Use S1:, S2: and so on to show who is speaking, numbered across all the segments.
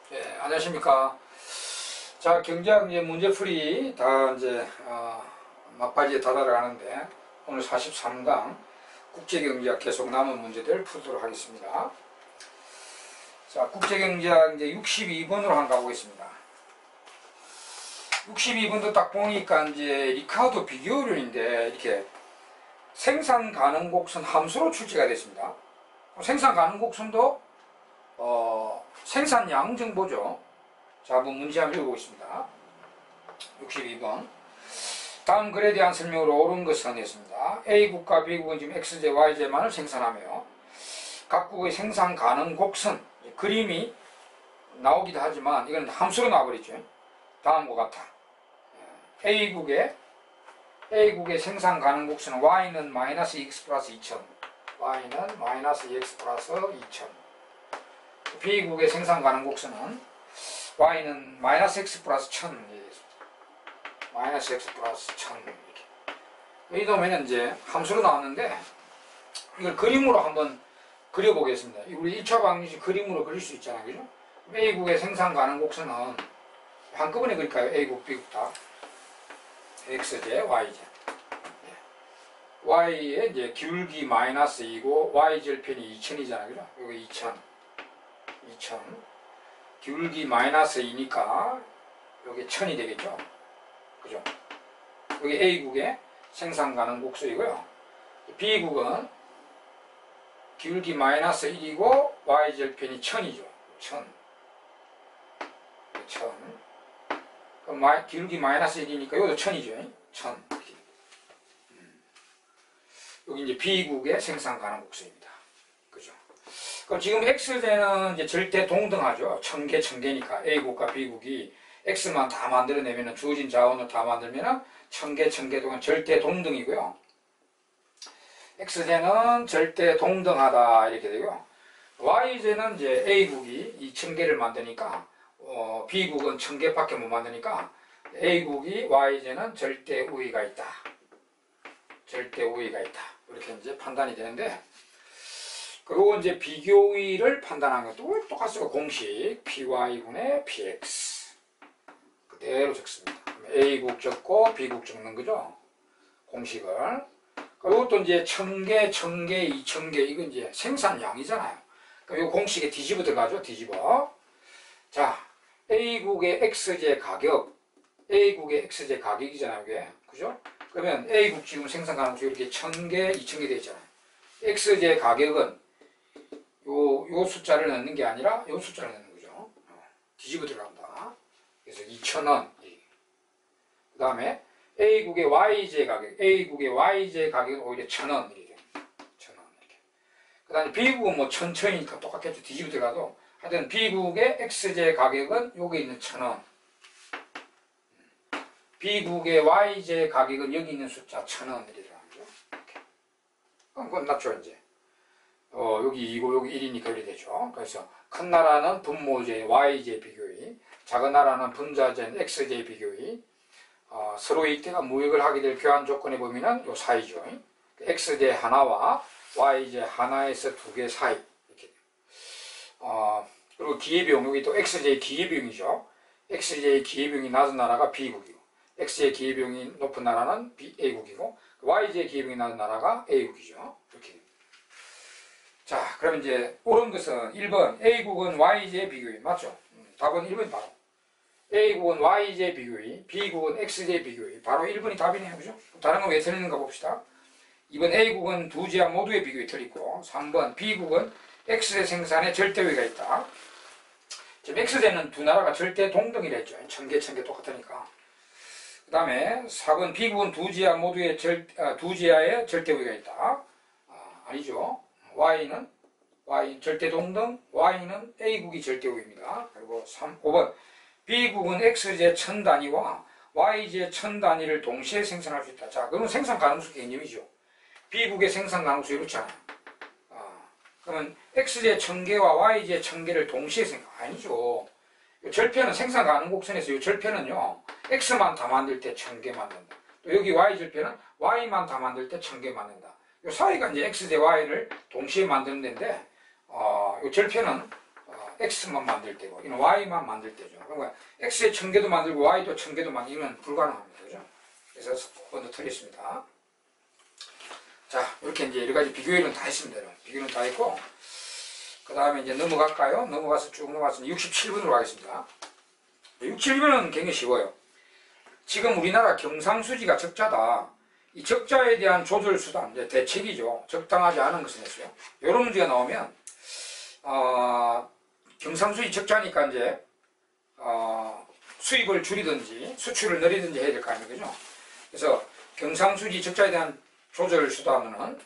S1: 네, 안녕하십니까. 자, 경제학 이제 문제풀이 다 이제 막바지에 다다라가는데 오늘 43강 국제경제학 계속 남은 문제들 풀도록 하겠습니다. 자, 국제경제학 이제 62번으로 한번 가보겠습니다. 62번도 딱 보니까 이제 리카르도 비교율인데 이렇게 생산 가능 곡선 함수로 출제가 됐습니다. 생산 가능 곡선도 생산량 정보죠. 자, 한번 문제 한번 읽어보겠습니다. 62번. 다음 글에 대한 설명으로 옳은 것은 했습니다. A국과 B국은 지금 XJ, YJ만을 생산하며 각국의 생산 가능 곡선, 그림이 나오기도 하지만 이건 함수로 나와버리죠. 다음과 같아. A국의 생산 가능 곡선은 Y는 마이너스 X 플러스 2000, Y는 마이너스 X 플러스 2000. B국의 생산 가능 곡선은 Y는 마이너스 X 플러스 1000 마이너스 X 플러스 1000 이렇게. 이 다음에는 이제 함수로 나왔는데 이걸 그림으로 한번 그려보겠습니다. 우리 1차 방정식 그림으로 그릴 수 있잖아요. 그죠? A국의 생산 가능 곡선은 한꺼번에 그릴까요? A국, B국 다. XJ, YJ. Y의 이제 기울기 마이너스 2고 Y 절편이 2000이잖아요. 그죠? 여기 2000. 기울기 마이너스 2니까 여기 1000이 되겠죠. 그죠? 여기 A국의 생산 가능 곡선이고요. B국은 기울기 마이너스 1이고 Y절편이 1000이죠. 1000. 그럼 기울기 마이너스 1이니까 여기도 1000이죠. 1000. 여기 이제 B국의 생산 가능 곡선입니다. 그죠? 그럼 지금 X제는 이제 절대 동등하죠. 1000개, 1000개니까 A국과 B국이 X만 다 만들어내면 주어진 자원을 다 만들면 1000개, 1000개 동안 절대 동등이고요. X제는 절대 동등하다 이렇게 되고요. Y제는 이제 A국이 2000개를 만드니까 B국은 1000개밖에 못 만드니까 A국이 Y제는 절대 우위가 있다. 절대 우위가 있다. 이렇게 이제 판단이 되는데, 그리고 이제 비교위를 판단하는 것도 똑같아요. 공식 PY분의 PX 그대로 적습니다. A국 적고 B국 적는 거죠. 공식을. 그리고 또 이제 1000개, 1000개, 2000개 이건 이제 생산량이잖아요. 그러니까 이 공식에 뒤집어 들어가죠. 뒤집어. 자, A국의 X제 가격, A국의 X제 가격이잖아요. 이게. 그죠? 그러면 A국 지금 생산 가능수 이렇게 1000개, 2000개 되어 있잖아요. X제 가격은 요 숫자를 넣는 게 아니라 요 숫자를 넣는 거죠. 뒤집어 들어간다. 그래서 2000원. 그 다음에 A국의 YJ 가격, A국의 YJ 가격은 오히려 1000원. 이렇게. 1000원. 이렇게. 그 다음에 B국은 뭐 1000이니까 똑같겠죠. 뒤집어 들어가도. 하여튼 B국의 XJ 가격은 여기 있는 1000원. B국의 YJ 가격은 여기 있는 숫자 1000원. 이렇게 들어가죠. 이렇게. 그럼 끝났죠, 이제. 여기 2고 여기 1이니까 이렇게 되죠. 그래서 큰 나라는 분모제 YJ 비교이, 작은 나라는 분자제 XJ 비교이, 서로의 이때가 무역을 하게 될 교환 조건에 보면은 요 사이죠. XJ 하나와 YJ 하나에서 두 개 사이. 이렇게. 그리고 기회비용, 여기 또 XJ 기회비용이죠. XJ 기회비용이 낮은 나라가 B국이고, XJ 기회비용이 높은 나라는 A국이고, YJ 기회비용이 낮은 나라가 A국이죠. 이렇게. 자, 그럼 이제 옳은 것은 1번 A국은 YJ 비교이 맞죠? 답은 1번이 바로 A국은 YJ 비교이, B국은 XJ 비교이. 바로 1번이 답이네요. 그죠? 다른 건 왜 틀리는가 봅시다. 2번 A국은 두 지하 모두의 비교이 틀리고, 3번 B국은 X제 생산에 절대우위가 있다. 지금 X제는 두 나라가 절대 동등이라 했죠. 1000개, 1000개 똑같으니까. 그 다음에 4번 B국은 두 지하 모두의 두 지하에 절대우위가 있다. 아니죠. Y는 절대 동등, Y는 A국이 절대 우위입니다. 그리고 5번 B국은 X제 1000단위와 Y제 1000단위를 동시에 생산할 수 있다. 자, 그러면 생산 가능수 개념이죠. B국의 생산 가능수 이렇잖아요. 그러면 X제 1000개와 Y제 1000개를 동시에 아니죠. 절편은 생산 가능 곡선에서 이 절편은요, X만 다 만들 때 1000개 만든다. 또 여기 Y 절편은 Y만 다 만들 때 1000개 만든다. 이 사이가 이제 X제 Y를 동시에 만드는 데인데, 이 절편은 X만 만들 때고, 이건 Y만 만들 때죠. 그러니까 X에 1000개도 만들고 Y도 1000개도 만들면 불가능합니다. 그죠? 그래서 먼저 틀렸습니다. 자, 이렇게 이제 여러 가지 비교일은 다 했습니다. 비교는 다 했고, 그 다음에 이제 넘어갈까요? 넘어가서 쭉 넘어가서 67번으로 가겠습니다. 67번은 굉장히 쉬워요. 지금 우리나라 경상수지가 적자다. 이 적자에 대한 조절 수단, 이제 대책이죠. 적당하지 않은 것을 했어요. 이런 문제가 나오면, 경상수지 적자니까 이제, 수입을 줄이든지 수출을 늘리든지 해야 될 거 아니에요. 그래서 경상수지 적자에 대한 조절 수단은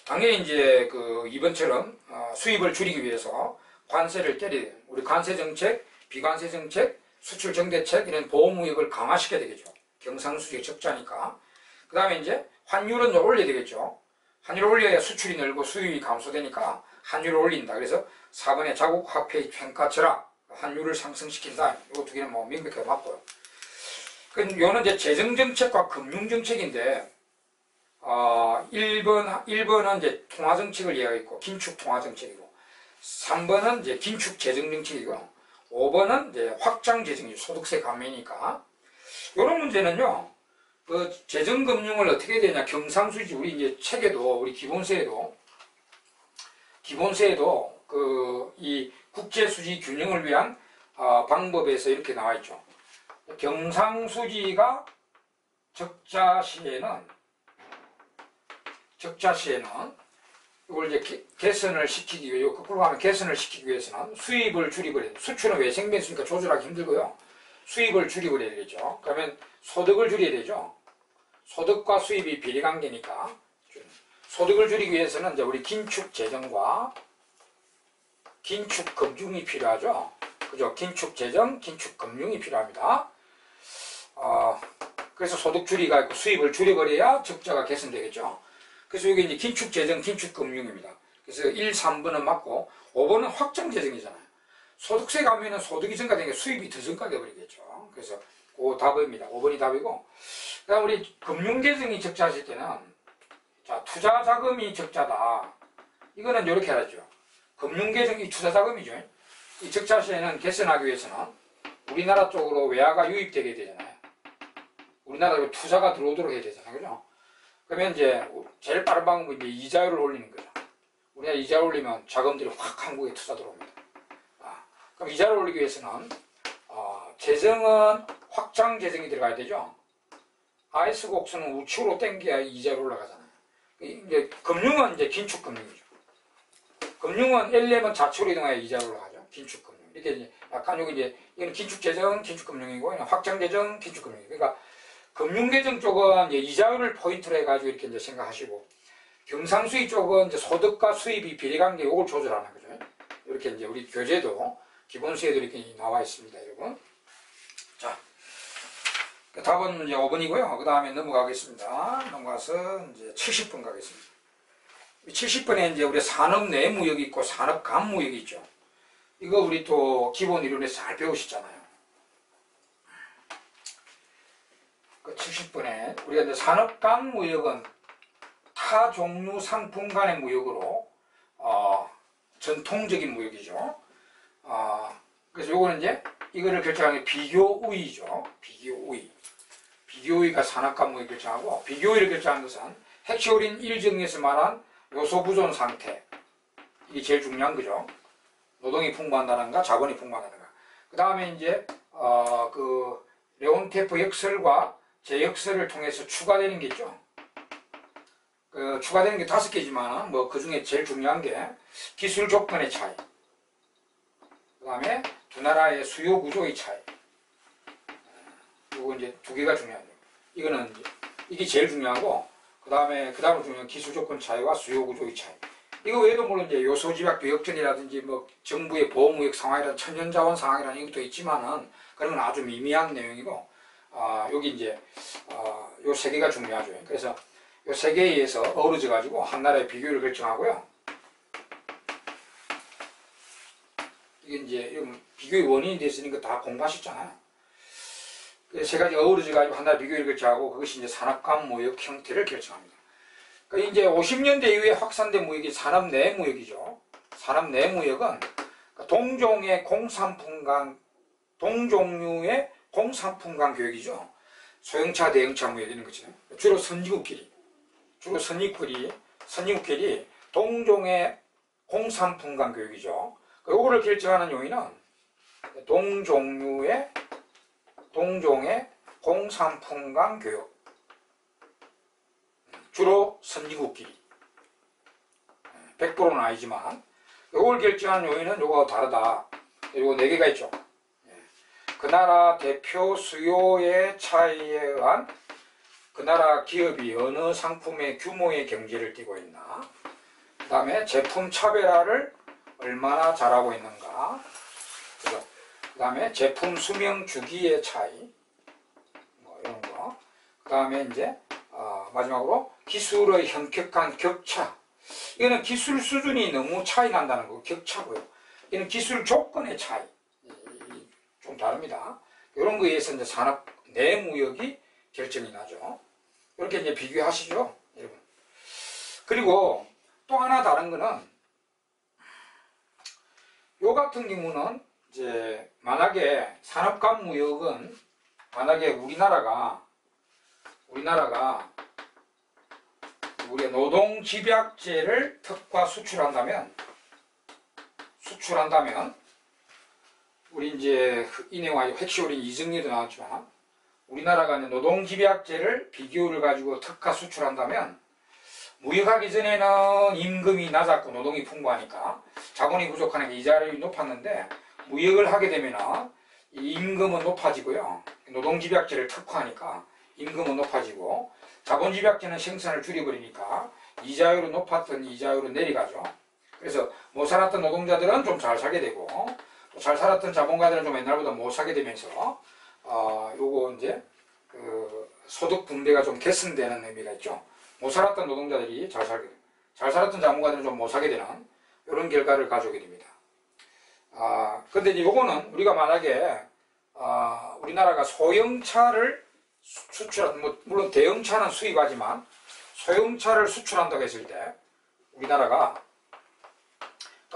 S1: 당연히 이제 이번처럼 수입을 줄이기 위해서 관세를 때려야 돼요. 우리 관세 정책, 비관세 정책, 수출 정대책 이런 보호무역을 강화시켜야 되겠죠. 경상수지 적자니까. 그 다음에 이제 환율은 올려야 되겠죠. 환율을 올려야 수출이 늘고 수입이 감소되니까 환율을 올린다. 그래서 4번에 자국 화폐 평가 절하, 환율을 상승시킨다. 이거 두 개는 뭐 명백하게 맞고요. 요는 이제 재정정책과 금융정책인데, 1번은 이제 통화정책을 이야기했고, 긴축통화정책이고, 3번은 이제 긴축재정정책이고, 5번은 이제 확장재정이죠. 소득세 감면이니까. 요런 문제는요, 재정금융을 어떻게 해야 되냐. 경상수지, 우리 이제 책에도, 우리 기본세에도, 이 국제수지 균형을 위한 방법에서 이렇게 나와 있죠. 경상수지가 적자 시에는 이걸 이제 개선을 시키기 위해, 거꾸로 하면 개선을 시키기 위해서는 수입을 줄이고 해야 돼요. 수출은 왜 생명수니까 조절하기 힘들고요. 수입을 줄이고 해야 되죠. 그러면 소득을 줄여야 되죠. 소득과 수입이 비례관계니까 소득을 줄이기 위해서는 이제 우리 긴축 재정과 긴축 금융이 필요하죠. 그죠? 긴축 재정, 긴축 금융이 필요합니다. 그래서 소득 줄이가 있고 수입을 줄여버려야 적자가 개선되겠죠. 그래서 이게 이제 긴축 재정, 긴축 금융입니다. 그래서 1, 3번은 맞고 5번은 확장 재정이잖아요. 소득세 가면은 소득이 증가되니까 수입이 더 증가돼 버리겠죠. 그래서 그 답입니다. 5번이 답이고. 그다음 우리 금융 재정이 적자하실 때는 자, 투자 자금이 적자다. 이거는 이렇게 하죠. 금융 재정이 투자 자금이죠. 이 적자 시에는 개선하기 위해서는 우리나라 쪽으로 외화가 유입되게 되잖아요. 우리나라로 투자가 들어오도록 해야 되잖아요. 그죠? 그러면 이제 제일 빠른 방법은 이제 이자율을 올리는 거죠. 우리나라 이자를 올리면 자금들이 확 한국에 투자 들어옵니다. 그럼 이자를 올리기 위해서는 재정은 확장 재정이 들어가야 되죠. IS 곡선은 우측으로 당겨야 이자율 올라가잖아요. 이제 금융은 이제 긴축 금융이죠. 금융은 Lm은 좌측으로 이동해야 이자율 올라가죠. 긴축 금융. 이렇게 이제 약간 여기 이제 이건 긴축 재정, 긴축 금융이고 확장 재정, 긴축 금융. 그러니까 금융 재정 쪽은 이제 이자율을 포인트로 해가지고 이렇게 이제 생각하시고 경상수지 쪽은 이제 소득과 수입이 비례관계 요걸 조절하는 거죠. 이렇게 이제 우리 교재도 기본수에도 이렇게 나와 있습니다, 여러분. 자, 답은 이제 5번이고요. 그 다음에 넘어가겠습니다. 넘어가서 이제 70번 가겠습니다. 70번에 이제 우리 산업 내 무역이 있고 산업 간 무역이 있죠. 이거 우리 또 기본 이론에서 잘 배우시잖아요. 그 70번에 우리가 이제 산업 간 무역은 타 종류 상품 간의 무역으로 전통적인 무역이죠. 그래서 요거는 이제 이거를 결정하는 게 비교우위죠. 비교우위가 산업간 무역을 결정하고 비교우위를 결정하는 것은 핵시올인 일정에서 말한 요소 부존 상태. 이게 제일 중요한 거죠. 노동이 풍부한다는가 자본이 풍부하다는가. 그 다음에 이제 그 레온테프 역설과 제역설을 통해서 추가되는 게 있죠. 그 추가되는 게 5개지만 뭐 그 중에 제일 중요한 게 기술 조건의 차이. 그 다음에 두 나라의 수요 구조의 차이. 요거 이제 2개가 중요하죠. 이거는 이제 이게 제일 중요하고 그다음으로 중요한 기술 조건 차이와 수요 구조의 차이. 이거 외에도 물론 이제 요소집약 교역전이라든지 뭐 정부의 보호무역 상황이라든지 천연자원 상황이라는 것도 있지만은 그런 건 아주 미미한 내용이고 여기 이제 요 3개가 중요하죠. 그래서 요 3개에 의해서 어우러져 가지고 한 나라의 비교를 결정하고요. 이게 이제 비교의 원인이 됐으니까 다 공부하셨잖아요. 세 가지 어우러져 가지고 한 나라 비교를 결정하고 그것이 이제 산업간 무역 형태를 결정합니다. 그러니까 이제 50년대 이후에 확산된 무역이 산업 내 무역이죠. 산업 내 무역은 동종의 공산품강, 동종류의 공산품강 교육이죠. 소형차, 대형차 무역 이런 거죠. 주로 선진국끼리 동종의 공산품강 교육이죠. 요거를 결정하는 요인은 동종의 공산품강 교육. 주로 선진국끼리. 100%는 아니지만 요걸 결정하는 요인은 요거와 다르다. 요거 4개가 있죠. 그 나라 대표 수요의 차이에 의한 그 나라 기업이 어느 상품의 규모의 경제를 띠고 있나, 그 다음에 제품 차별화를 얼마나 잘하고 있는가, 그 다음에 제품 수명 주기의 차이, 뭐 이런 거, 그 다음에 이제 마지막으로 기술의 현격한 격차. 이거는 기술 수준이 너무 차이 난다는 거, 격차고요. 이는 기술 조건의 차이. 좀 다릅니다. 이런 거에 의해서 이제 산업 내 무역이 결정이 나죠. 이렇게 이제 비교하시죠, 여러분. 그리고 또 하나 다른 거는, 요 같은 경우는 이제 만약에 산업 간 무역은 만약에 우리나라가 우리의 노동 집약제를 특화 수출한다면 우리 이제 이 내용 아주 핵시올인 이정리도 나왔지만, 우리나라가 노동 집약제를 비교를 가지고 특화 수출한다면 무역하기 전에는 임금이 낮았고 노동이 풍부하니까 자본이 부족하니까 이자율이 높았는데, 무역을 하게 되면 임금은 높아지고요. 노동 집약제를 특화하니까 임금은 높아지고, 자본 집약제는 생산을 줄여버리니까 이자율은 높았던 이자율은 내려가죠. 그래서 못 살았던 노동자들은 좀 잘 살게 되고, 또 잘 살았던 자본가들은 좀 옛날보다 못 사게 되면서 요거 이제 그 소득 분배가 좀 개선되는 의미가 있죠. 못 살았던 노동자들이 잘 살게 되고, 잘 살았던 자본가들은 좀 못 사게 되는 이런 결과를 가져오게 됩니다. 근데 이제 요거는 우리가 만약에 우리나라가 소형차를 물론 대형차는 수입하지만 소형차를 수출한다고 했을 때, 우리나라가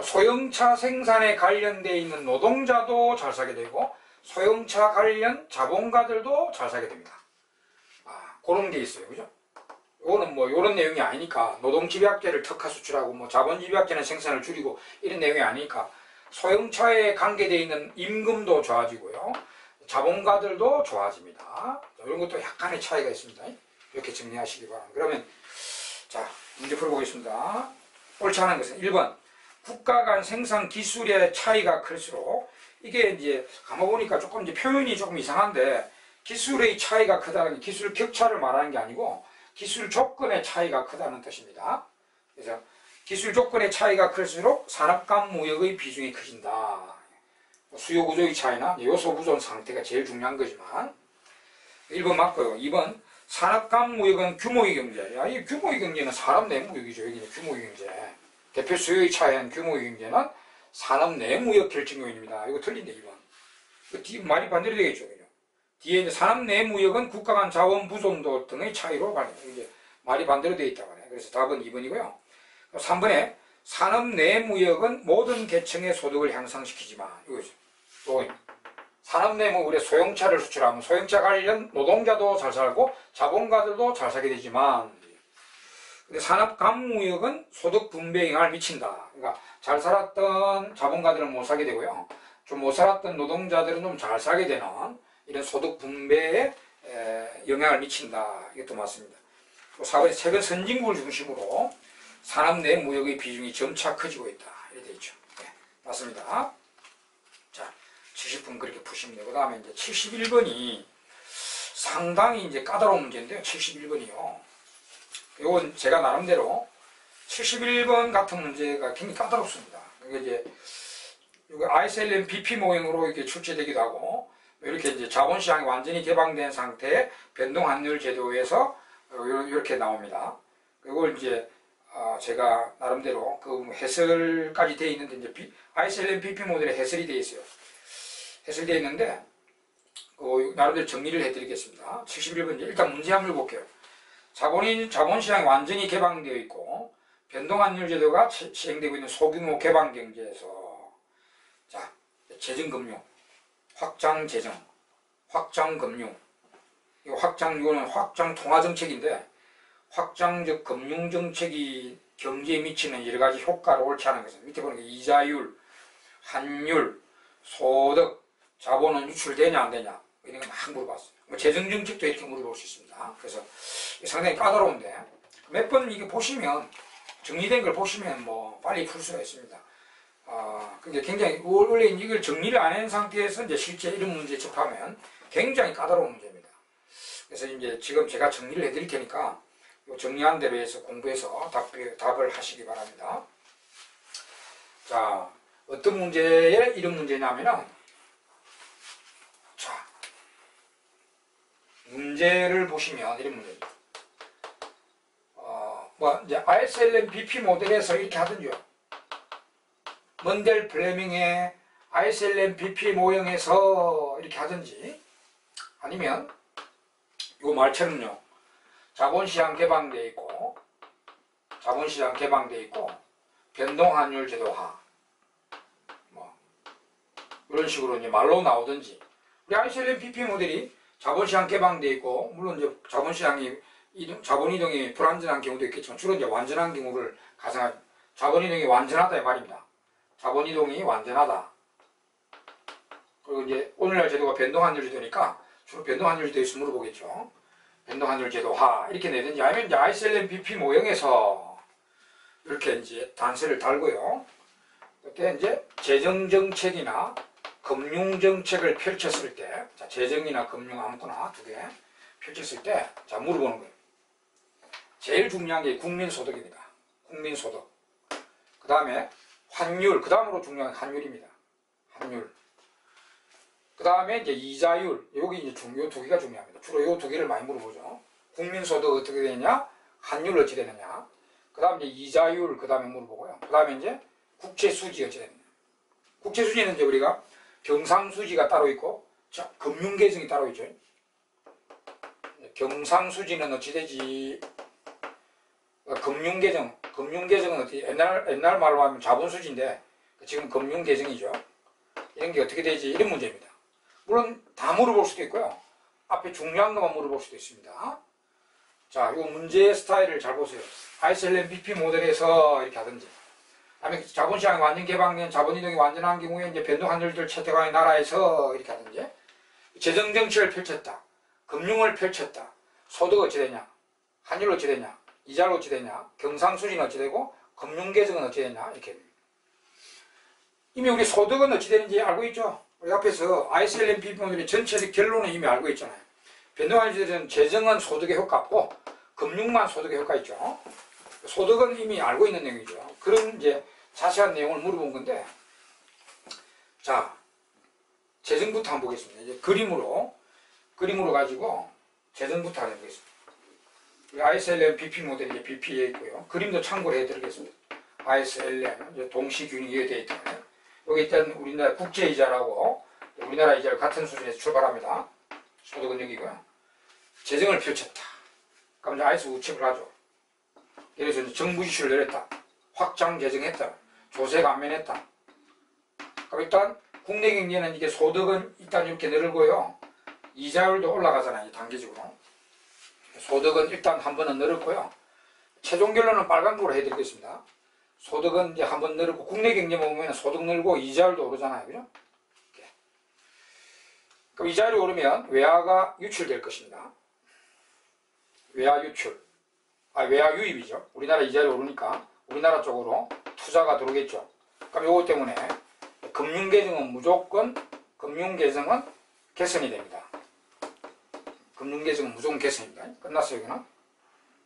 S1: 소형차 생산에 관련되어 있는 노동자도 잘 사게 되고 소형차 관련 자본가들도 잘 사게 됩니다. 그런 게 있어요. 그죠? 이거는 뭐 이런 내용이 아니니까, 노동 집약제를 특화 수출하고 뭐 자본 집약제는 생산을 줄이고 이런 내용이 아니니까, 소형차에 관계되어 있는 임금도 좋아지고요, 자본가들도 좋아집니다. 이런 것도 약간의 차이가 있습니다. 이렇게 정리하시기 바랍니다. 그러면 자, 문제 풀어보겠습니다. 옳지 않은 것은 1번 국가 간 생산 기술의 차이가 클수록, 이게 이제 가만 보니까 조금 이제 표현이 조금 이상한데, 기술의 차이가 크다는 게 기술 격차를 말하는 게 아니고 기술 조건의 차이가 크다는 뜻입니다. 그래서 기술 조건의 차이가 클수록 산업 간 무역의 비중이 커진다. 수요 구조의 차이나 요소 보존 상태가 제일 중요한 거지만, 1번 맞고요. 2번 산업 간 무역은 규모의 경제. 이 규모의 경제는 산업 내 무역이죠. 여기는 규모의 경제. 대표 수요의 차이한 규모의 경제는 산업 내 무역 결정 요인입니다. 이거 틀린데 2번. 말이 반대로 되겠죠. 그죠? 뒤에 이제 산업 내 무역은 국가 간 자원 부존도 등의 차이로 이제 말이 반대로 되어 있다고 해요. 그래서 답은 2번이고요. 3번에 산업 내 무역은 모든 계층의 소득을 향상시키지만, 이거죠. 산업 내 무역에 소형차를 수출하면 소형차 관련 노동자도 잘 살고 자본가들도 잘 살게 되지만, 근데 산업 간 무역은 소득 분배에 영향을 미친다. 그러니까 잘 살았던 자본가들은 못 사게 되고요, 좀 못 살았던 노동자들은 좀 잘 살게 되는 이런 소득 분배에 영향을 미친다. 이것도 맞습니다. 4번에 최근 선진국을 중심으로 산업 내 무역의 비중이 점차 커지고 있다. 이렇게 되어 있죠. 네, 맞습니다. 자, 70분 그렇게 푸시면 되고, 그 다음에 이제 71번이 상당히 이제 까다로운 문제인데요. 71번이요. 이건 제가 나름대로 71번 같은 문제가 굉장히 까다롭습니다. 이게 이제 ISLM BP 모형으로 이렇게 출제되기도 하고, 이렇게 이제 자본시장이 완전히 개방된 상태의 변동환율 제도에서 이렇게 나옵니다. 이걸 이제 제가 나름대로 그 해설까지 되어 있는데, 이제 ISLM BP 모델에 해설이 되어 있어요. 해설이 되어 있는데, 나름대로 정리를 해드리겠습니다. 71번 일단 문제 한번 볼게요. 자본시장이 완전히 개방되어 있고 변동환율 제도가 시행되고 있는 소규모 개방경제에서 자, 재정금융, 확장재정, 확장금융. 이거는 확장 통화정책인데, 확장적 금융정책이 경제에 미치는 여러가지 효과를 옳지 않은 것은 밑에 보니까 이자율, 환율, 소득, 자본은 유출되냐 안 되냐 이런 거 막 물어봤어요. 뭐 재정정책도 이렇게 물어볼 수 있습니다. 그래서 상당히 까다로운데 몇 번 이게 보시면 정리된 걸 보시면 뭐 빨리 풀 수가 있습니다. 근데 굉장히 원래 이걸 정리를 안 한 상태에서 이제 실제 이런 문제에 접하면 굉장히 까다로운 문제입니다. 그래서 이제 지금 제가 정리를 해드릴 테니까 정리한 대로 해서 공부해서 답을 하시기 바랍니다. 자, 어떤 문제에 이런 문제냐면은, 자, 문제를 보시면 이런 문제입니다. 이제 ISLM BP 모델에서 이렇게 하던지요. 먼델 플레밍의 ISLM BP 모형에서 이렇게 하든지, 아니면 이 말처럼요. 자본시장 개방되어 있고, 변동환율 제도화, 뭐 이런 식으로 이제 말로 나오든지. 우리 ISLM BP 모델이 자본시장 개방되어 있고, 물론 이제 자본이동이 불완전한 경우도 있겠지만 주로 이제 완전한 경우를 가정하죠. 자본이동이 완전하다 이 말입니다. 자본이동이 완전하다. 그리고 이제 오늘날 제도가 변동환율 제도니까 주로 변동환율 제도에서 물어보겠죠. 변동환율 제도화 이렇게 내든지, 아니면 이제 ISLM BP 모형에서 이렇게 이제 단서를 달고요. 그때 이제 재정정책이나 금융정책을 펼쳤을 때, 자, 재정이나 금융 아무거나 두 개 펼쳤을 때, 자, 물어보는 거예요. 제일 중요한 게 국민소득입니다. 국민소득. 그 다음에 환율, 그 다음으로 중요한 환율입니다. 환율. 그 다음에 이제 이자율, 여기 이제 요 두 개가 중요합니다. 주로 요 두 개를 많이 물어보죠. 국민소득 어떻게 되느냐, 환율 어찌 되느냐. 그 다음에 이제 이자율, 그 다음에 물어보고요. 그 다음에 이제 국채수지 어찌 되느냐. 국채수지는 이제 우리가 경상수지가 따로 있고, 자, 금융계정이 따로 있죠. 경상수지는 어찌 되지? 금융계정은 어떻게, 옛날 말로 하면 자본수지인데, 지금 금융계정이죠. 이런 게 어떻게 되지? 이런 문제입니다. 물론 다 물어볼 수도 있고요. 앞에 중요한 것만 물어볼 수도 있습니다. 자, 이 문제의 스타일을 잘 보세요. ISLM BP 모델에서 이렇게 하든지, 아니면 자본시장이 완전 개방된 자본이동이 완전한 경우에 이제 변동환율들 채택하는 나라에서 이렇게 하든지, 재정정책을 펼쳤다, 금융을 펼쳤다, 소득 어찌 되냐, 환율 어찌 되냐, 이자율 어찌 되냐, 경상수지는 어찌 되고, 금융계정은 어찌 되냐, 이렇게. 이미 우리 소득은 어찌 되는지 알고 있죠? 우리 앞에서 ISLM BP 모델의 전체적 결론은 이미 알고 있잖아요. 변동환율은 재정은 소득의 효과 없고, 금융만 소득의 효과 있죠. 소득은 이미 알고 있는 내용이죠. 그런 이제 자세한 내용을 물어본 건데, 자, 재정부터 한번 보겠습니다. 이제 그림으로 가지고 재정부터 한번 해보겠습니다. ISLM BP 모델이 이제 BP에 있고요. 그림도 참고를 해드리겠습니다. ISLM, 이제 동시균형이 되어 있잖아요. 여기 일단 우리나라 국제이자라고, 우리나라 이자를 같은 수준에서 출발합니다. 소득은 여기고요. 재정을 펼쳤다. 그럼 이제 IS 우측을 하죠. 예를 들어서 정부 지출을 내렸다. 확장 재정했다. 조세 감면했다. 그럼 일단 국내 경제는 이게 소득은 일단 이렇게 늘고요. 이자율도 올라가잖아요. 단기적으로. 소득은 일단 한 번은 늘었고요. 최종 결론은 빨간색으로 해드리겠습니다. 소득은 이제 한 번 늘고, 국내 경제 보면 소득 늘고 이자율도 오르잖아요. 그죠? 이렇게. 그럼 이자율이 오르면 외화가 유출될 것입니다. 외화 유출. 외화 유입이죠. 우리나라 이자율이 오르니까 우리나라 쪽으로 투자가 들어오겠죠. 그럼 요거 때문에 금융계정은 개선이 됩니다. 금융계정은 무조건 개선입니다. 끝났어요, 여기는.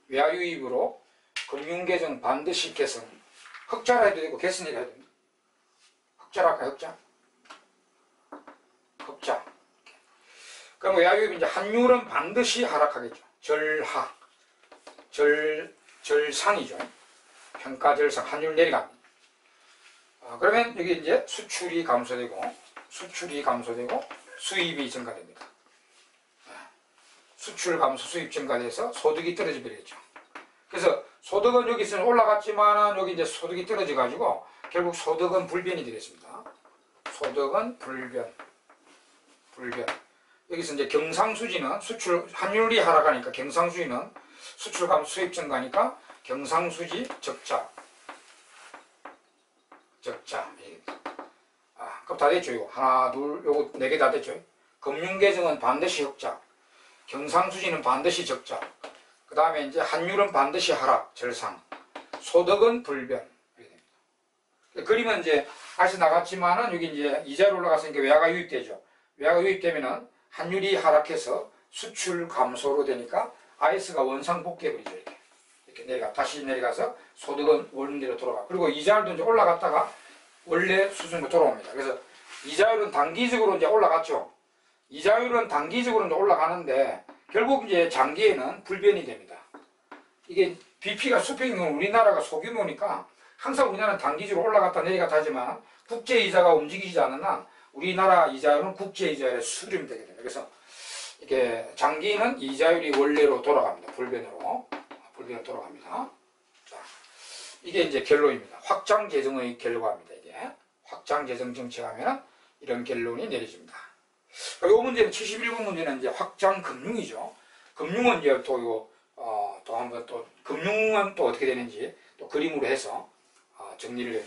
S1: 외화 유입으로 금융계정 반드시 개선. 흑자라 해도 되고 개선이라 해도 됩니다. 흑자라 할까요, 흑자. 그럼 외화 유입 이제 환율은 반드시 하락하겠죠. 절상이죠. 평가절상, 환율 내려갑니다. 그러면 여기 이제 수출이 감소되고 수입이 증가됩니다. 수출 감소, 수입 증가돼서 소득이 떨어져 버리겠죠. 그래서 소득은 여기서는 올라갔지만 여기 이제 소득이 떨어져 가지고 결국 소득은 불변이 되겠습니다. 소득은 불변. 여기서 이제 경상수지는 수출, 환율이 하락하니까 경상수지는 수출 감소 수입 증가니까 경상수지 적자. 그럼 다 됐죠, 이거. 하나, 둘, 요거 4개 다 됐죠. 금융계정은 반드시 흑자. 경상수지는 반드시 적자. 그 다음에 이제 환율은 반드시 하락, 절상. 소득은 불변. 그림은 이제 아직 나갔지만은 여기 이제 이자로 올라갔으니까 외화가 유입되죠. 외화가 유입되면은 환율이 하락해서 수출 감소로 되니까 IS가 원상 복귀해버리죠. 이렇게 내려가, 다시 내려가서 소득은 원대로 돌아가. 그리고 이자율도 이제 올라갔다가 원래 수준으로 돌아옵니다. 그래서 이자율은 단기적으로 이제 올라갔죠. 이자율은 단기적으로 이제 올라가는데 결국 이제 장기에는 불변이 됩니다. 이게 BP가 수평이면 우리나라가 소규모니까 항상 우리나라는 단기적으로 올라갔다 내려갔다 하지만 국제이자가 움직이지 않는 한 우리나라 이자율은 국제이자율에 수렴이 되게 됩니다. 그래서 이렇게 장기는 이자율이 원래로 돌아갑니다. 불변으로 돌아갑니다. 자, 이게 이제 결론입니다. 확장 재정의 결과입니다. 이게 확장 재정 정책하면 이런 결론이 내려집니다. 이 문제는 71번 문제는 이제 확장 금융이죠. 금융은 이제 또 한번 또 금융은 또 어떻게 되는지 또 그림으로 해서 정리를 해요.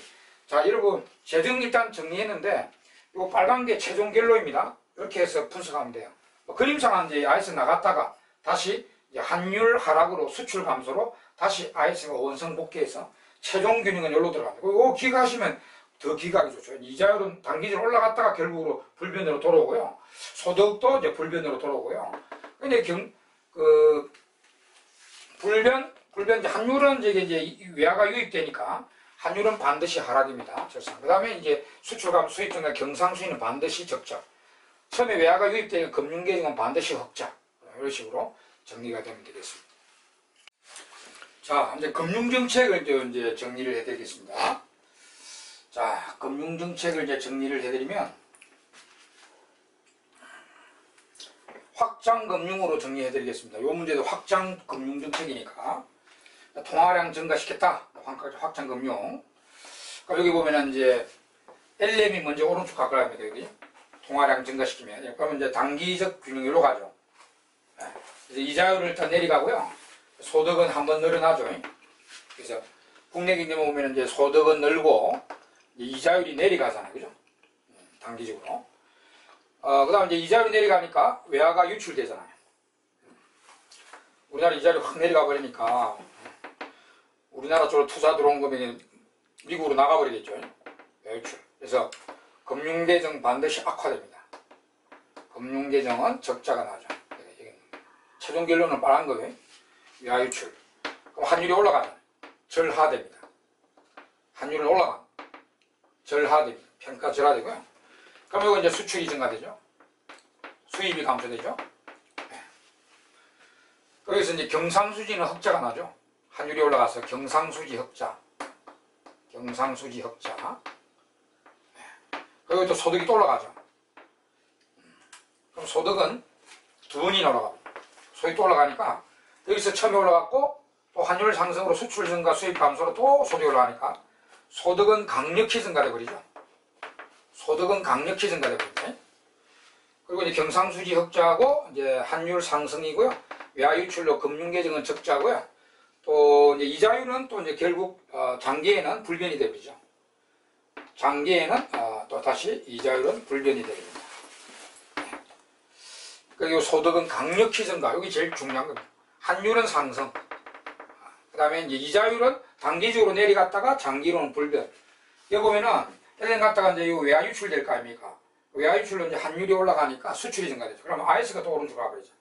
S1: 자, 여러분 재정 일단 정리했는데 이거 빨간 게 최종 결론입니다. 이렇게 해서 분석하면 돼요. 그림상은 이제 IS 나갔다가 다시 이제 환율 하락으로 수출 감소로 다시 IS가 원상 복귀해서 최종 균형은 여기로 들어갑니다. 이거 기각하시면 더 기각이 좋죠. 이자율은 단기적으로 올라갔다가 결국으로 불변으로 돌아오고요. 소득도 이제 불변으로 돌아오고요. 근데 불변 이제 환율은 이제 외화가 유입되니까 환율은 반드시 하락입니다. 그 다음에 이제 수출 감소 수입 증가 경상수지는 반드시 적자. 처음에 외화가 유입되니까 금융계정은 반드시 흑자. 이런 식으로 정리가 되면 되겠습니다. 자, 이제 금융정책을 이제 정리를 해드리겠습니다. 자, 금융정책을 이제 정리를 해드리면 확장금융으로 정리해드리겠습니다. 이 문제도 확장금융정책이니까 통화량 증가시켰다. 확장금융. 여기 보면은 이제 LM이 먼저 오른쪽 가까이 합니다. 여기 통화량 증가시키면 그러면 이제 단기적 균형으로 가죠. 그래서 이자율을 일단 내려가고요. 소득은 한번 늘어나죠. 그래서 국내 경제만 보면 이제 소득은 늘고 이자율이 내려가잖아요. 그죠? 단기적으로. 그 다음에 이제 이자율이 내려가니까 외화가 유출되잖아요. 우리나라 이자율이 확 내려가 버리니까 우리나라 쪽으로 투자 들어온 거면 미국으로 나가버리겠죠. 유출. 그래서 금융계정 반드시 악화됩니다. 금융계정은 적자가 나죠. 최종 결론은 빨간 거예요. 외화 유출. 그럼 환율이 올라가죠. 절하됩니다. 환율은 올라가. 절하됩니다. 평가 절하되고요. 그럼 이거 이제 수출이 증가되죠. 수입이 감소되죠. 네. 여기서 이제 경상수지는 흑자가 나죠. 환율이 올라가서 경상수지 흑자. 네. 그리고 또 소득이 또 올라가죠. 그럼 소득은 두 번이나 올라갑니다. 소득이 또 올라가니까 여기서 처음에 올라갔고 또 환율 상승으로 수출 증가 수입 감소로 또 소득이 올라가니까 소득은 강력히 증가돼 버리죠. 그리고 이제 경상수지 흑자하고 이제 환율 상승이고요. 외화 유출로 금융계정은 적자고요. 또 이제 이자율은 또 이제 결국 장기에는 불변이 되버리죠. 장기에는 또 다시 이자율은 불변이 되버립니다. 그리고 소득은 강력히 증가. 여기 제일 중요한 겁니다. 환율은 상승. 그 다음에 이제 이자율은 단기적으로 내려갔다가 장기로는 불변. 여기 보면은 LN 갔다가 이제 외화 유출 될 거 아닙니까? 외화 유출로 이제 환율이 올라가니까 수출이 증가되죠. 그러면 IS가 또 오른쪽으로 가버리죠.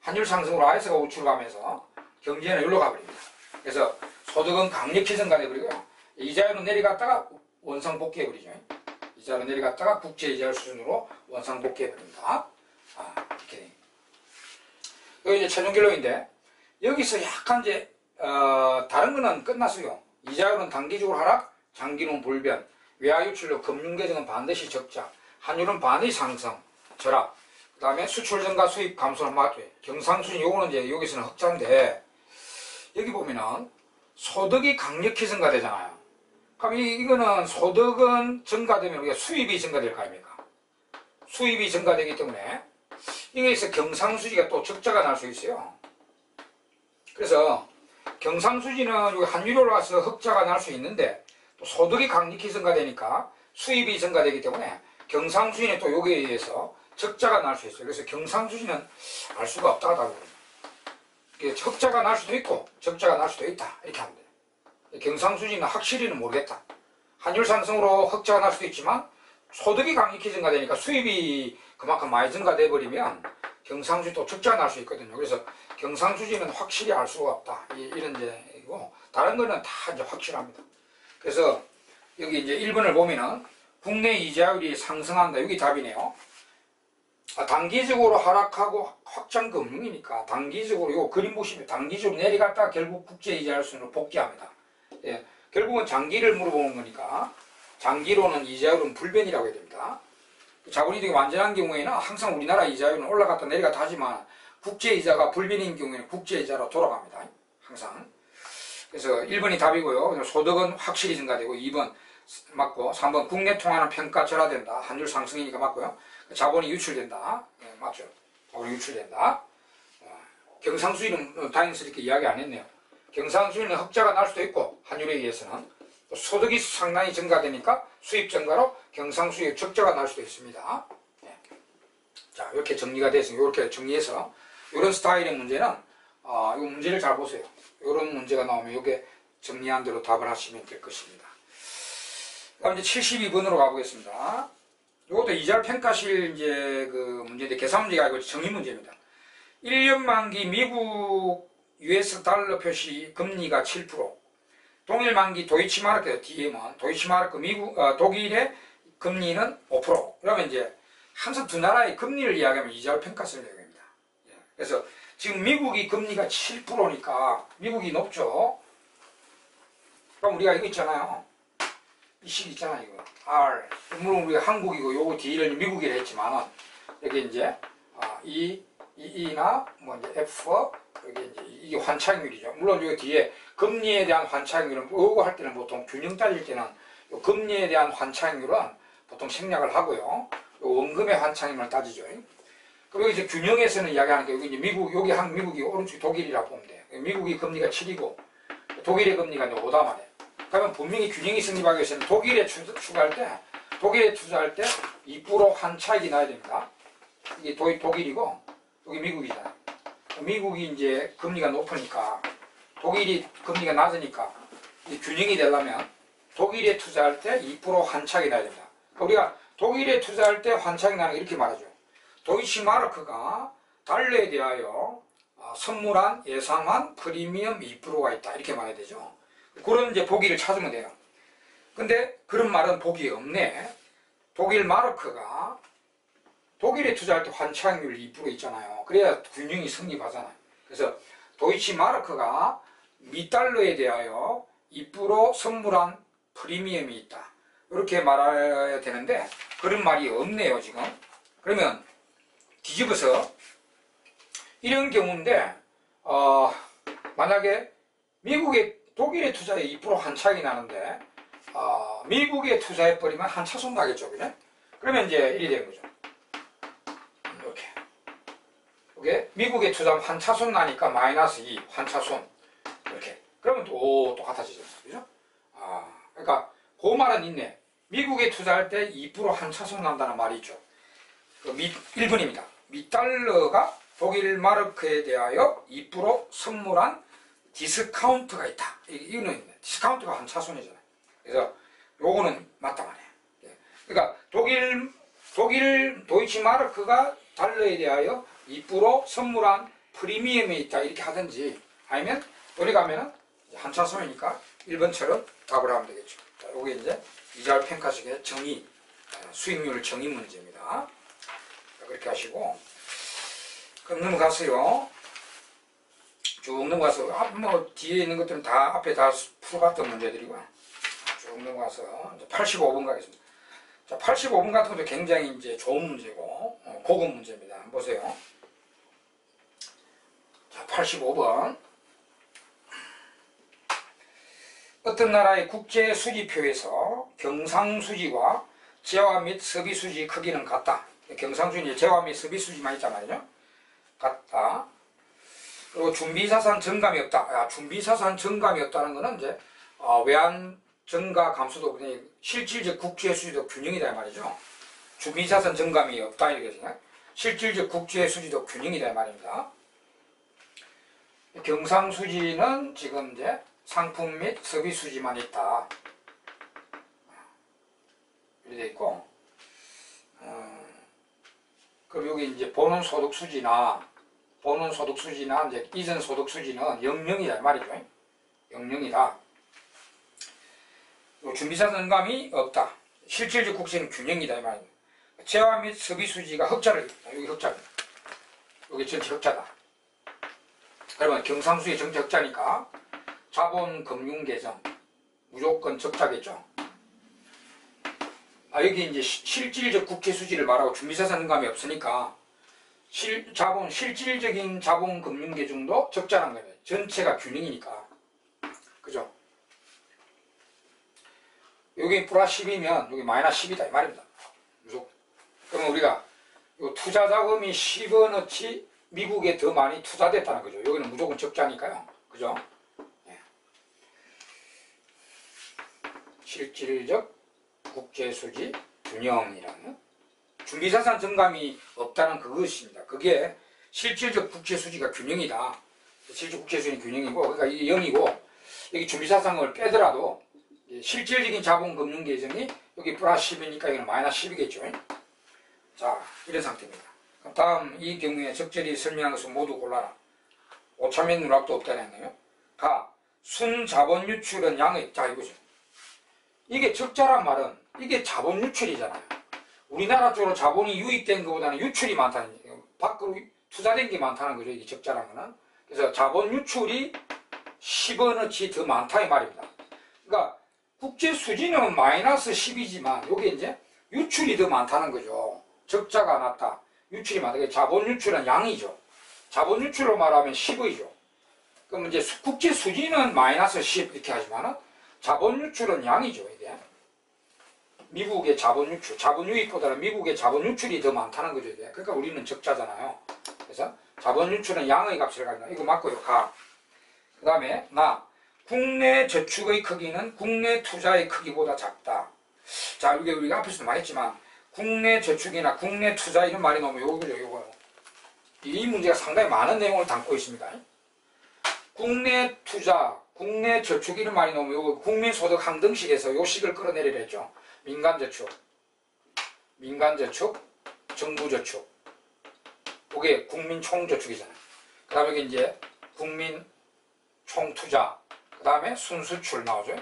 S1: 환율 상승으로 IS가 우측으로 가면서 경제는 여기로 가버립니다. 그래서 소득은 강력히 증가되버리고요. 이자율은 내려갔다가 원상 복귀해버리죠. 이자율은 내려갔다가 국제이자율 수준으로 원상 복귀해버립니다. 이렇게 됩니다. 여기 이제 최종 결론인데 여기서 약간 이제 다른 거는 끝났어요. 이자율은 단기적으로 하락, 장기는 불변, 외화 유출로 금융계정은 반드시 적자, 환율은 반드시 상승, 절하. 그 다음에 수출 증가, 수입 감소는 맞게. 경상수지 요거는 이제 여기서는 흑자인데 여기 보면은 소득이 강력히 증가되잖아요. 그럼 이거는 소득은 증가되면 우리가 수입이 증가될 거 아닙니까? 수입이 증가되기 때문에 여기에서 경상수지가 또 적자가 날 수 있어요. 그래서 경상수지는 여기 환율이 올라가서 흑자가 날 수 있는데 또 소득이 강력히 증가되니까 수입이 증가되기 때문에 경상수지는 또 여기에 의해서 적자가 날 수 있어요. 그래서 경상수지는 알 수가 없다 하다고 그럽니다. 흑자가 날 수도 있고 적자가 날 수도 있다 이렇게 하면 돼요. 경상수지는 확실히는 모르겠다. 환율 상승으로 흑자가 날 수도 있지만 소득이 강력히 증가되니까 수입이 그만큼 많이 증가돼 버리면 경상수지 또 적자가 날 수 있거든요. 그래서 경상수지는 확실히 알 수가 없다 이런 얘기고, 다른 거는 다 이제 확실합니다. 그래서 여기 이제 1번을 보면은 국내 이자율이 상승한다. 여기 답이네요. 단기적으로 하락하고 확장 금융이니까 단기적으로 요 그림 보시면 단기적으로 내려갔다가 결국 국제 이자율 수준으로 복귀합니다. 예, 결국은 장기를 물어보는 거니까 장기로는 이자율은 불변이라고 해야 됩니다. 자본이 되게 완전한 경우에는 항상 우리나라 이자율은 올라갔다 내려갔다 하지만 국제 이자가 불변인 경우에는 국제 이자로 돌아갑니다. 항상. 그래서 1번이 답이고요. 소득은 확실히 증가되고 2번 맞고, 3번 국내 통화는 평가 절하된다. 환율 상승이니까 맞고요. 자본이 유출된다. 네, 맞죠. 자본이 유출된다. 경상수지는 다행스럽게 이야기 안 했네요. 경상수지는 흑자가 날 수도 있고 환율에 의해서는 또 소득이 상당히 증가되니까 수입 증가로 경상수지의 적자가 날 수도 있습니다. 네. 자, 이렇게 정리가 됐으니 이렇게 정리해서 이런 스타일의 문제는 이 문제를 잘 보세요. 이런 문제가 나오면 이게 정리한 대로 답을 하시면 될 것입니다. 그럼 이제 72번으로 가보겠습니다. 이것도 이자율 평가실 이제 그 문제인데 계산 문제가 아니고 정의 문제입니다. 1년 만기 미국 US 달러 표시 금리가 7%, 동일 만기 도이치마르크 DM은 도이치마르크 미국 독일의 금리는 5%. 그러면 이제 항상 두 나라의 금리를 이야기하면 이자율 평가세를 이야기합니다. 그래서 지금 미국이 금리가 7%니까 미국이 높죠. 그럼 우리가 이거 있잖아요. 이 식 있잖아 이거 R. 물론 우리가 한국이고 요거 D를 미국이라 했지만은 여기 이제 E나 뭐 이제 F 여기 이제 이게 환차익률이죠. 물론 여기 뒤에 금리에 대한 환차익률은 요거 할 때는 보통 균형 따질 때는 요 금리에 대한 환차익률은 보통 생략을 하고요. 요 원금의 환차익률을 따지죠. 그리고 이제 균형에서는 이야기하는 게 여기 이제 미국 여기 미국이 오른쪽이 독일이라고 보면 돼요. 미국이 금리가 7이고 독일의 금리가 이제 5다 말이에요. 그러면 분명히 균형이 성립하기 위해서는 독일에 투자할 때 2% 환차익이 나야 됩니다. 이게 독일이고 여기 미국이잖아요. 미국이 이제 금리가 높으니까 독일이 금리가 낮으니까 이 균형이 되려면 독일에 투자할 때 2% 환차익이 나야 됩니다. 우리가 독일에 투자할 때 환차익 나는 거 이렇게 말하죠. 도이치마르크가 달러에 대하여 선물한 예상한 프리미엄 2%가 있다 이렇게 말해야 되죠. 그런 이제 보기를 찾으면 돼요. 근데 그런 말은 보기 없네. 독일 마르크가 독일에 투자할 때 환차익률 2% 있잖아요. 그래야 균형이 성립하잖아요. 그래서 도이치마르크가 미달러에 대하여 2% 선물한 프리미엄이 있다. 이렇게 말해야 되는데 그런 말이 없네요 지금. 그러면 뒤집어서 이런 경우인데 만약에 독일에 투자에 2% 한차익이 나는데 미국에 투자해버리면 한차손 나겠죠. 그래? 그러면 이제 이리 되는 거죠. 이렇게 이게 미국에 투자하면 한차손 나니까 마이너스 2 한차손 이렇게 그러면 또 똑같아지죠. 그죠? 그러니까 그 말은 있네. 미국에 투자할 때 2% 한차손 난다는 말이 있죠. 1번입니다. 미달러가 독일 마르크에 대하여 2% 선물한 디스카운트가 있다. 이거는 디스카운트가 한차손이잖아요. 그래서 요거는 맞다 말이에요. 그러니까 독일 도이치마르크가 달러에 대하여 2% 선물한 프리미엄이 있다 이렇게 하든지, 아니면 우리가 하면은 한차손이니까 1번처럼 답을 하면 되겠죠. 자, 요게 이제 이자율 평가식의 정의, 수익률 정의 문제입니다. 그렇게 하시고 그럼 넘어가세요. 쭉 넘어가서 뭐 뒤에 있는 것들은 다 앞에 다 풀어봤던 문제들이고요. 쭉 넘어가서 이제 85번 가겠습니다. 자, 85번 같은 것도 굉장히 이제 좋은 문제고 고급 문제입니다. 한번 보세요. 자, 85번. 어떤 나라의 국제 수지표에서 경상수지와 재화 및 서비수지 크기는 같다. 경상수지, 재화 및 서비수지만 있단 말이죠. 같다. 그리고 준비사산 증감이 없다. 준비사산 증감이 없다는 것은 이제 외환 증가 감소도 실질적 국제수지도 균형이다 이 말이죠. 준비사산 증감이 없다 이렇게 생각. 실질적 국제수지도 균형이다 이 말입니다. 경상수지는 지금 이제 상품 및 서비수지만 있다. 이렇게 돼 있고, 그리고 여기 이제 보는 소득수지나 이제 이전 소득수지는 영영이다 이 말이죠. 영영이다. 준비사산 증감이 없다. 실질적 국세는 균형이다 이 말입니다. 재화 및 서비수지가 흑자를 여기 흑자입니다. 여기 전체 흑자다. 그러면 경상수지 전체 흑자니까 자본금융계정 무조건 적자겠죠. 여기 이제 실질적 국제수지를 말하고 준비사산 증감이 없으니까 실질적인 자본금융계정도 적자란 거예요. 전체가 균형이니까. 그죠? 여기 플러스 10이면 여기 마이너스 10이다 이 말입니다. 무조건. 그러면 우리가 요 투자 자금이 10원어치 미국에 더 많이 투자됐다는 거죠. 여기는 무조건 적자니까요. 그죠? 예. 실질적 국제수지 균형이라는 준비자산 증감이 없다는 그것입니다. 그게 실질적 국제수지가 균형이다. 실질적 국제수지는 균형이고, 그러니까 이게 0이고, 여기 준비자산을 빼더라도 실질적인 자본금융계정이 여기 플러스 10이니까 여기는 마이너스 10이겠죠. 자, 이런 상태입니다. 그럼 다음 이 경우에 적절히 설명한 것을 모두 골라라. 오차면 누락도 없다는 거예요. 순자본 유출은 양의, 자 이거죠. 이게 적자란 말은 이게 자본 유출이잖아요. 우리나라 쪽으로 자본이 유입된 것보다는 유출이 많다는 얘기예요. 밖으로 투자된 게 많다는 거죠. 이게 적자란 거는. 그래서 자본 유출이 10원어치 더 많다 이 말입니다. 그러니까 국제 수지는 마이너스 10이지만 여기 이제 유출이 더 많다는 거죠. 적자가 낮다. 유출이 많다. 자본 유출은 양이죠. 자본 유출로 말하면 10의죠. 그럼 이제 국제 수지는 마이너스 10 이렇게 하지만은 자본 유출은 양이죠. 이게 미국의 자본 유출, 자본 유입보다는 미국의 자본 유출이 더 많다는 거죠. 이게. 그러니까 우리는 적자잖아요. 그래서 자본 유출은 양의 값을 가진다. 이거 맞고요. 그 다음에 국내 저축의 크기는 국내 투자의 크기보다 작다. 자, 이게 우리가 앞에서도 말했지만 국내 저축이나 국내 투자 이런 말이 나오면 요거죠, 요거. 이 문제가 상당히 많은 내용을 담고 있습니다. 국내 투자, 국내 저축 이런 말이 나오면 요거 국민소득 항등식에서 요 식을 끌어내리려 했죠. 민간저축, 정부저축. 그게 국민총저축이잖아요. 그 다음에 이제 국민총투자, 그 다음에 순수출 나오죠.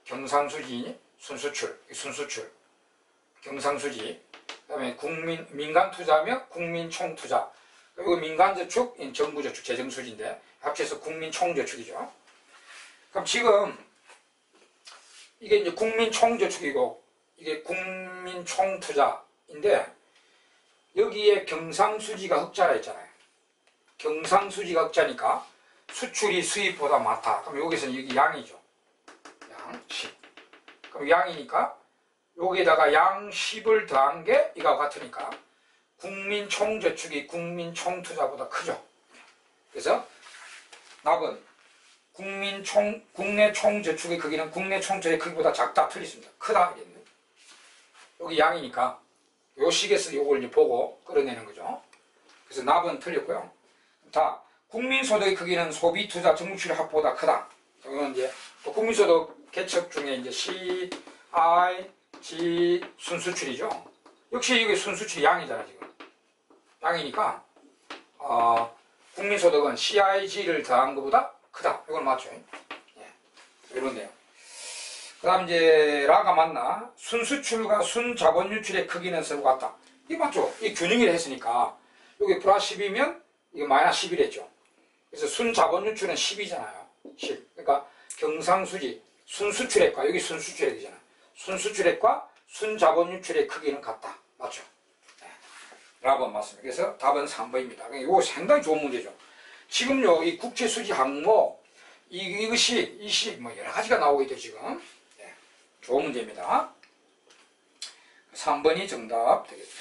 S1: 경상수지, 순수출, 경상수지. 그 다음에 민간투자면 국민총투자. 그리고 민간저축, 정부저축, 재정수지인데 합쳐서 국민총저축이죠. 그럼 지금 이게 이제 국민총저축이고 이게 국민총투자인데 여기에 경상수지가 흑자라 했잖아요. 경상수지가 흑자니까 수출이 수입보다 많다. 그럼 여기서는 여기 양이죠. 양 10. 그럼 양이니까 여기에다가 양 10을 더한 게 이거와 같으니까 국민총저축이 국민총투자보다 크죠. 그래서 답은 국내 총저축의 크기는 국내 총투자의 크기보다 작다. 틀렸습니다. 크다 하겠네. 여기 양이니까 요 식에서 요걸 이제 보고 끌어내는 거죠. 그래서 답은 틀렸고요. 국민소득의 크기는 소비, 투자, 정부출 합보다 크다. 이건 이제 또 국민소득 개척 중에 이제 C, I, G 순수출이죠. 역시 이게 순수출이 양이잖아 지금. 양이니까 국민소득은 CIG를 더한 것보다 크다. 이걸 맞죠? 예. 이런데요. 그 다음 이제 라가 맞나? 순수출과 순자본유출의 크기는 서로 같다. 이게 맞죠? 이 균형이라 했으니까 여기 플러스 10이면 이거 마이너스 11했죠. 그래서 순자본유출은 10이잖아요. 10. 그러니까 경상수지 순수출액과 여기 순수출액이잖아. 순수출액과 순자본유출의 크기는 같다. 맞죠? 네. 라고 맞습니다. 그래서 답은 3번입니다. 이거 상당히 좋은 문제죠. 지금요 이 국제수지 항목 이것이 이식 뭐 여러 가지가 나오겠죠 지금. 네. 좋은 문제입니다. 3번이 정답 되겠죠.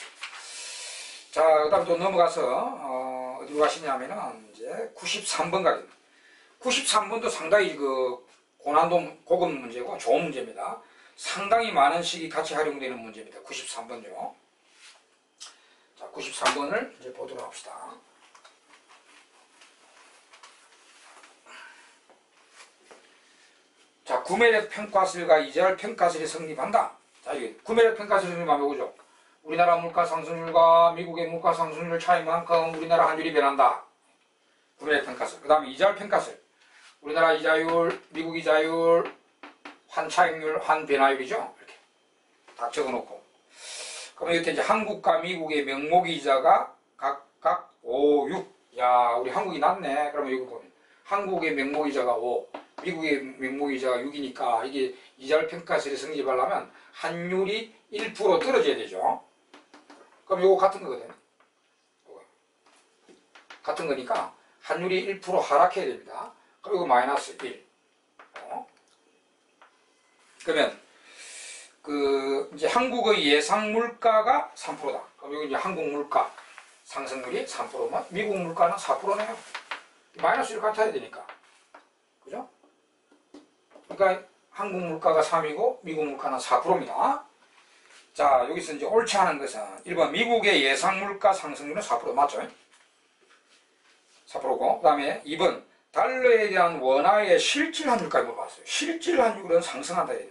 S1: 자, 그다음 또 넘어가서 어디로 가시냐면은 이제 93번 가겠습니다. 93번도 상당히 그 고난도 고급 문제고 좋은 문제입니다. 상당히 많은 식이 같이 활용되는 문제입니다. 93번요. 자, 93번을 이제 보도록 합시다. 자, 구매력 평가설과 이자율 평가설이 성립한다. 자, 이게 구매력 평가설이 성립하면 뭐죠? 우리나라 물가 상승률과 미국의 물가 상승률 차이만큼 우리나라 환율이 변한다. 구매력 평가설. 그 다음에 이자율 평가설. 우리나라 이자율, 미국 이자율, 환차익률, 환변화율이죠. 이렇게 딱 적어놓고. 그러면 이때 이제 한국과 미국의 명목이자가 각각 5, 6. 야, 우리 한국이 낮네. 그러면 여기 보면 한국의 명목이자가 5, 미국의 명목이자가 6이니까 이게 이자율 평가설이 성립하려면 환율이 1% 떨어져야 되죠. 그럼 이거 같은 거거든. 같은 거니까 환율이 1% 하락해야 됩니다. 그럼 이거 마이너스 1. 그러면 그 이제 한국의 예상 물가가 3%다. 그럼 여기 이제 한국 물가 상승률이 3%면 미국 물가는 4%네요. 마이너스 1 같아야 되니까. 그죠? 그러니까 한국 물가가 3이고 미국 물가는 4%입니다. 자, 여기서 이제 옳지 않은 것은 1번 미국의 예상 물가 상승률은 4% 맞죠? 4%고 그 다음에 2번 달러에 대한 원화의 실질 환율까지 물어봤어요. 실질 환율은 상승한다 해요.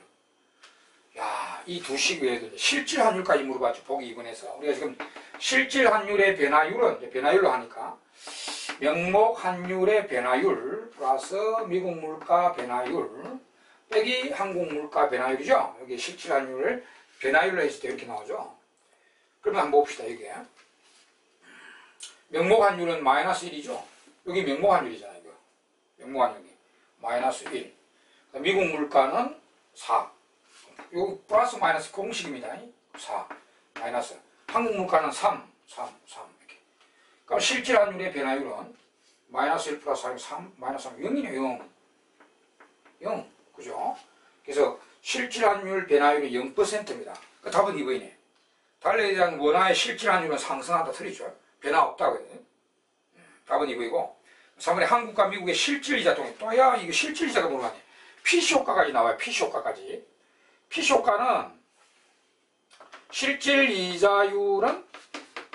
S1: 야, 이 두 식 외에도 실질 환율까지 물어봤죠. 보기 2번에서. 우리가 지금 실질 환율의 변화율은 이제 변화율로 하니까 명목 환율의 변화율 플러스 미국 물가 변화율 빼기 한국 물가 변화율이죠. 여기 실질 환율을 변화율로 했을 때 이렇게 나오죠. 그러면 한번 봅시다. 이게 명목 환율은 마이너스 1이죠. 여기 명목 환율이잖아요. 이거. 명목 환율이 마이너스 1. 미국 물가는 4. 요 플러스 마이너스 공식입니다. 4 마이너스 한국 물가는 3 이렇게. 그럼 실질 환율의 변화율은 마이너스 1 플러스 3 마이너스 3 0이네요. 0 그죠? 그래서 실질 환율 변화율이 0%입니다. 그 답은 2번이네. 달러에 대한 원화의 실질 환율은 상승한다. 틀리죠? 변화 없다거든요. 답은 2번이고 3번에 한국과 미국의 실질 이자 통해 또야 이거 실질 이자가 물어봤네. PC 효과까지 나와요. PC 효과까지. PC 효과는 실질 이자율은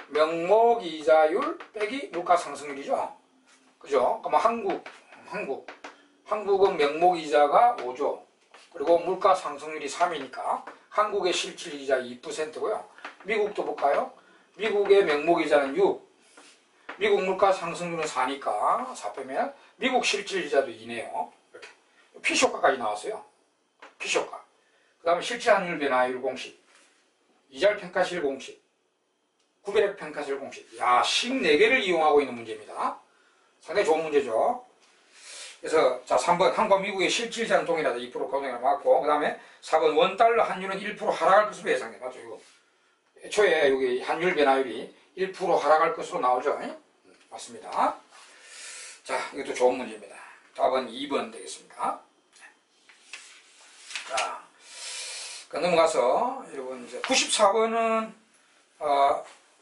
S1: 명목 이자율 빼기 물가 상승률이죠. 그죠? 그러면 한국은 명목 이자가 5죠. 그리고 물가 상승률이 3이니까 한국의 실질 이자 2%고요. 미국도 볼까요? 미국의 명목 이자는 6. 미국 물가 상승률은 4니까 4 빼면 미국 실질 이자도 2네요. 이렇게. PC 효과까지 나왔어요. PC 효과. 그 다음에 실질 환율 변화율 공식, 이자율 평가실 공식, 구매력 평가실 공식. 야, 식 4개를 이용하고 있는 문제입니다. 상당히 좋은 문제죠. 그래서 자 3번 한국과 미국의 실질 이자는 동일하다. 2% 고정이 맞고 그 다음에 4번 원달러 환율은 1% 하락할 것으로 예상돼. 맞죠? 이거. 애초에 여기 환율 변화율이 1% 하락할 것으로 나오죠. 맞습니다. 자, 이것도 좋은 문제입니다. 답은 2번 되겠습니다. 자, 넘어가서 여러분 이제 94번은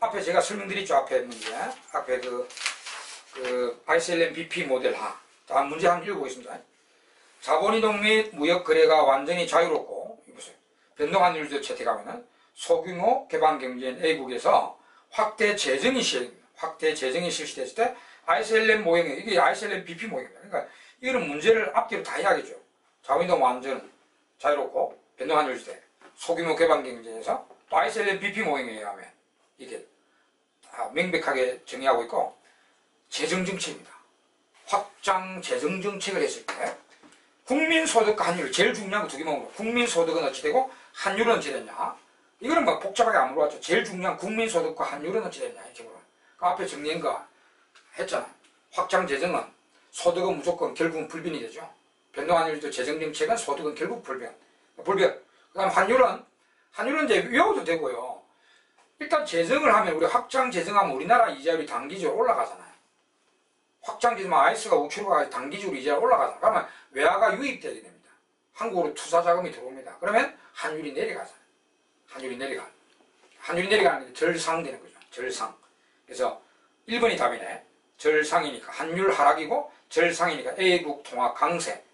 S1: 앞에 제가 설명드렸죠. 앞에 문제 앞에 그 ISLM BP 모델 하. 다음 문제 한번 읽어보겠습니다. 자본이동 및 무역 거래가 완전히 자유롭고 보세요. 변동환율도 채택하면은 소규모 개방 경제인 A국에서 확대 재정이 실시됐을 때 ISLM 모형이 이게 ISLM BP 모형입니다. 그러니까 이런 문제를 앞뒤로 다 해야겠죠. 자본이동 완전 자유롭고 변동환율 시대 소규모 개방 경제에서 또 ISLM BP 모형에 의하면 이게 다 명백하게 정의하고 있고 재정정책입니다. 확장 재정정책을 했을 때 국민소득과 환율 제일 중요한 거 두 개만 물어. 국민소득은 어찌 되고 환율은 어찌 됐냐. 이거는 막 복잡하게 안 물어봤죠. 제일 중요한 국민소득과 환율은 어찌 됐냐 이렇게 물어. 그 앞에 정리한 거 했잖아. 확장 재정은 소득은 무조건 결국은 불변이 되죠. 변동환율도 재정정책은 소득은 결국 불변. 그 다음 환율은 이제 외워도 되고요. 일단 재정을 하면 우리 확장 재정하면 우리나라 이자율이 단기적으로 올라가잖아요. 확장되지만 아이스가 우측으로 단기적으로 이자 올라가잖아. 그러면 외화가 유입되게 됩니다. 한국으로 투자 자금이 들어옵니다. 그러면 환율이 내려가잖아요. 환율이 내려가는 게 절상되는 거죠. 절상. 그래서 1번이 답이네. 절상이니까 환율 하락이고 절상이니까 A국 통화 강세,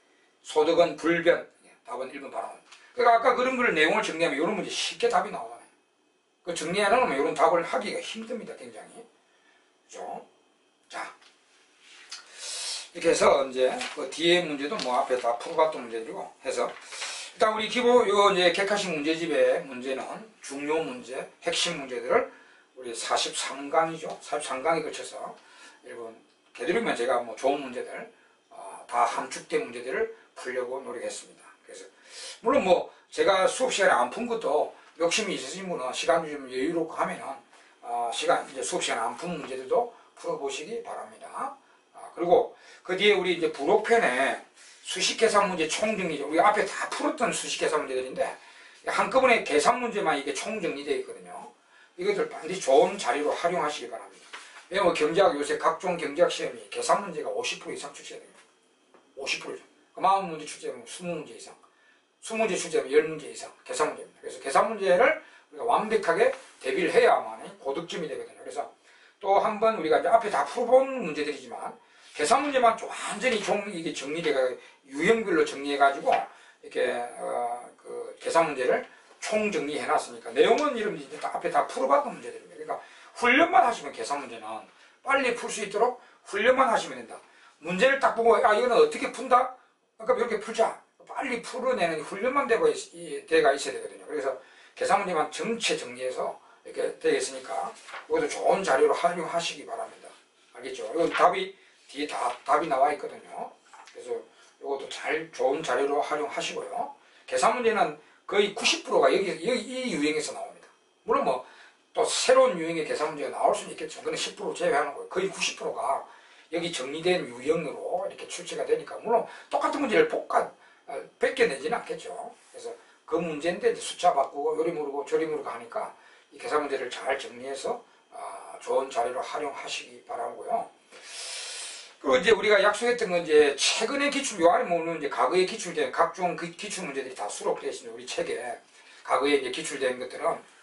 S1: 소득은 불변. 답은 1번 바로. 그러니까 아까 그런 걸 내용을 정리하면 이런 문제 쉽게 답이 나오잖아요. 그 정리해 놓으면 이런 답을 하기가 힘듭니다. 굉장히. 그죠? 자. 이렇게 해서 이제 그 뒤에 문제도 뭐 앞에 다 풀어봤던 문제들이고 해서 일단 우리 기본 요 이제 객관식 문제집의 문제는 중요 문제, 핵심 문제들을 우리 43강이죠. 43강에 걸쳐서 여러분 되도록이면 제가 뭐 좋은 문제들 다 함축된 문제들을 풀려고 노력했습니다. 그래서 물론 뭐 제가 수업 시간에 안 푼 것도 욕심이 있으신 분은 시간이 좀 여유롭고 하면은 이제 수업 시간에 안 푼 문제들도 풀어보시기 바랍니다. 그리고 그 뒤에 우리 이제 부록편에 수식계산 문제 총정리죠. 우리 앞에 다 풀었던 수식계산 문제들인데 한꺼번에 계산 문제만 이게 총정리되어 있거든요. 이것들 반드시 좋은 자료로 활용하시기 바랍니다. 왜냐면 경제학 요새 각종 경제학 시험이 계산 문제가 50% 이상 출제됩니다. 50%죠. 40문제 출제하면 20문제 이상, 20문제 출제하면 10문제 이상 계산 문제입니다. 그래서 계산 문제를 우리가 완벽하게 대비를 해야만 고득점이 되거든요. 그래서 또 한번 우리가 이제 앞에 다 풀어본 문제들이지만 계산 문제만 완전히 이게 정리돼가 유형별로 정리해가지고 이렇게 그 계산 문제를 총 정리해놨으니까 내용은 여러분들이 앞에 다 풀어봤던 문제들입니다. 그러니까 훈련만 하시면 계산 문제는 빨리 풀 수 있도록 훈련만 하시면 된다. 문제를 딱 보고 이거는 어떻게 푼다? 그러니까 이렇게 풀자. 빨리 풀어내는 훈련만 돼가 있어야 되거든요. 그래서 계산 문제만 전체 정리해서 이렇게 되겠으니까 이것도 좋은 자료로 활용하시기 바랍니다. 알겠죠? 이건 답이 뒤에 다 답이 나와 있거든요. 그래서 이것도 좋은 자료로 활용하시고요. 계산 문제는 거의 90%가 이 유형에서 나옵니다. 물론 뭐 또 새로운 유형의 계산 문제가 나올 수는 있겠죠. 그건 10% 제외하는 거예요. 거의 90%가 여기 정리된 유형으로 이렇게 출제가 되니까 물론 똑같은 문제를 뺏겨내지는 않겠죠. 그래서 그 문제인데 이제 숫자 바꾸고 요리 모르고 저리 모르고 하니까 이 계산 문제를 잘 정리해서 좋은 자료로 활용하시기 바라고요. 그리고 이제 우리가 약속했던 건 이제 최근의 기출, 요 안에 보면 이제 과거에 기출된 각종 기출 문제들이 다 수록되어 있습니다. 우리 책에 과거에 이제 기출된 것들은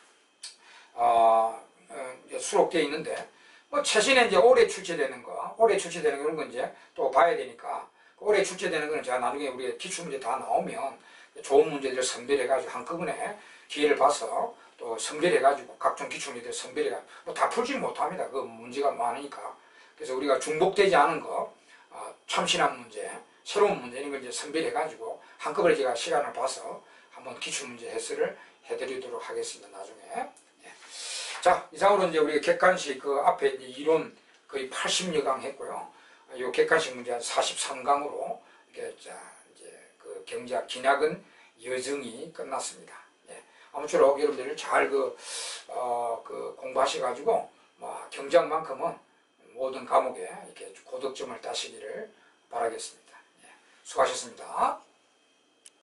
S1: 이제 수록되어 있는데 뭐 최신에 이제 올해 출제되는 이런 건 이제 또 봐야 되니까 올해 출제되는 거는 제가 나중에 우리 기출 문제 다 나오면 좋은 문제들을 선별해가지고 한꺼번에 기회를 봐서 또 선별해가지고 각종 기출 문제들 선별해가지고 뭐 다 풀지 못합니다. 그 문제가 많으니까. 그래서 우리가 중복되지 않은 거, 참신한 문제, 새로운 문제 이런 걸 이제 선별해가지고 한꺼번에 제가 시간을 봐서 한번 기출문제 해설을 해드리도록 하겠습니다. 나중에. 예. 자, 이상으로 이제 우리가 객관식 그 앞에 이제 이론 거의 80여 강 했고요. 이 객관식 문제 한 43강으로 이렇게 이제 그 경제학 진학은 여정이 끝났습니다. 예. 아무쪼록 여러분들 잘 공부하셔가지고 경제학만큼은 모든 과목에 이렇게 고득점을 따시기를 바라겠습니다. 예, 수고하셨습니다.